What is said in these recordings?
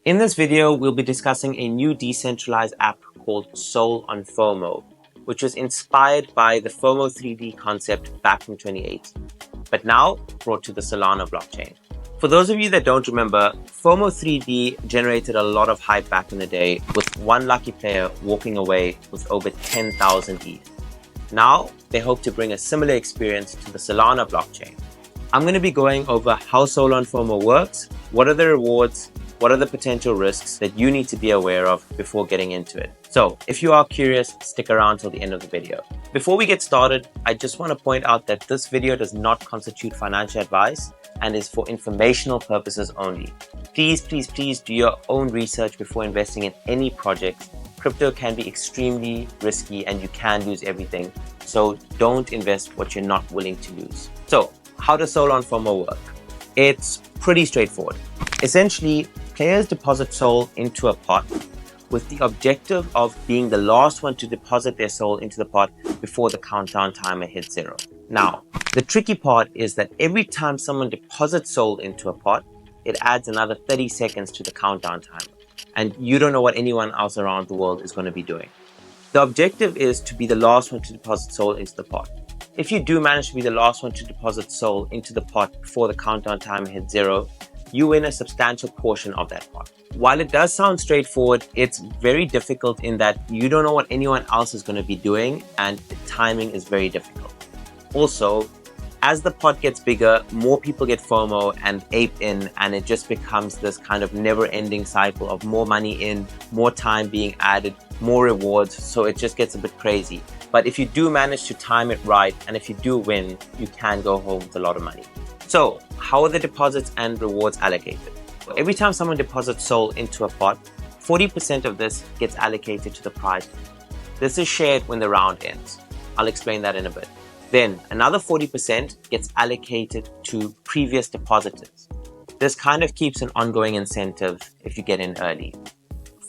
In this video, we'll be discussing a new decentralized app called SolOnFomo, which was inspired by the FOMO3D concept back from 2018, but now brought to the Solana blockchain. For those of you that don't remember, FOMO3D generated a lot of hype back in the day, with one lucky player walking away with over 10,000 ETH. Now, they hope to bring a similar experience to the Solana blockchain. I'm going to be going over how SolOnFomo works, what are the rewards, what are the potential risks that you need to be aware of before getting into it. So if you are curious, stick around till the end of the video. Before we get started, I just want to point out that this video does not constitute financial advice and is for informational purposes only. Please do your own research before investing in any project. Crypto can be extremely risky and you can lose everything. So don't invest what you're not willing to lose. So how does SolOnFomo work? It's pretty straightforward. Essentially, players deposit SOL into a pot with the objective of being the last one to deposit their SOL into the pot before the countdown timer hits 0. Now, the tricky part is that every time someone deposits SOL into a pot, it adds another 30 seconds to the countdown timer, and you don't know what anyone else around the world is going to be doing. The objective is to be the last one to deposit SOL into the pot. If you do manage to be the last one to deposit SOL into the pot before the countdown timer hits 0, you win a substantial portion of that pot. While it does sound straightforward, it's very difficult in that you don't know what anyone else is going to be doing and the timing is very difficult. Also, as the pot gets bigger, more people get FOMO and ape in, and it just becomes this kind of never-ending cycle of more money in, more time being added, more rewards, so it just gets a bit crazy. But if you do manage to time it right, and if you do win, you can go home with a lot of money. So, how are the deposits and rewards allocated? Every time someone deposits SOL into a pot, 40% of this gets allocated to the prize. This is shared when the round ends. I'll explain that in a bit. Then, another 40% gets allocated to previous depositors. This kind of keeps an ongoing incentive if you get in early.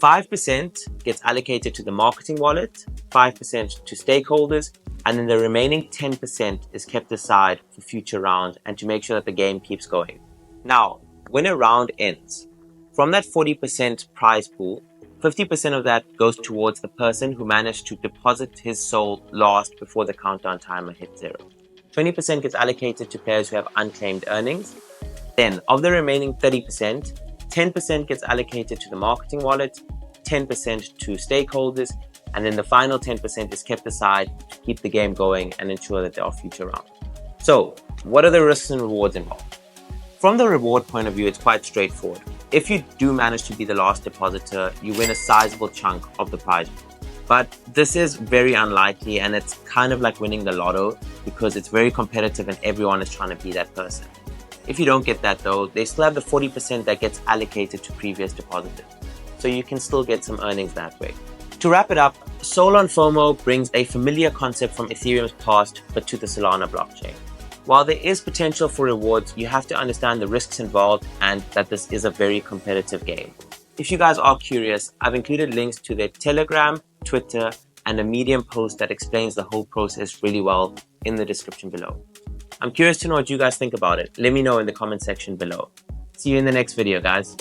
5% gets allocated to the marketing wallet, 5% to stakeholders, and then the remaining 10% is kept aside for future rounds and to make sure that the game keeps going. Now, when a round ends, from that 40% prize pool, 50% of that goes towards the person who managed to deposit his SOL last before the countdown timer hits 0. 20% gets allocated to players who have unclaimed earnings. Then, of the remaining 30%, 10% gets allocated to the marketing wallet, 10% to stakeholders, and then the final 10% is kept aside to keep the game going and ensure that there are future rounds. So, what are the risks and rewards involved? From the reward point of view, it's quite straightforward. If you do manage to be the last depositor, you win a sizable chunk of the prize. But this is very unlikely, and it's kind of like winning the lotto because it's very competitive and everyone is trying to be that person. If you don't get that though, they still have the 40% that gets allocated to previous depositors. So you can still get some earnings that way. To wrap it up, SolOnFomo brings a familiar concept from Ethereum's past, but to the Solana blockchain. While there is potential for rewards, you have to understand the risks involved and that this is a very competitive game. If you guys are curious, I've included links to their Telegram, Twitter, and a Medium post that explains the whole process really well in the description below. I'm curious to know what you guys think about it. Let me know in the comment section below. See you in the next video, guys.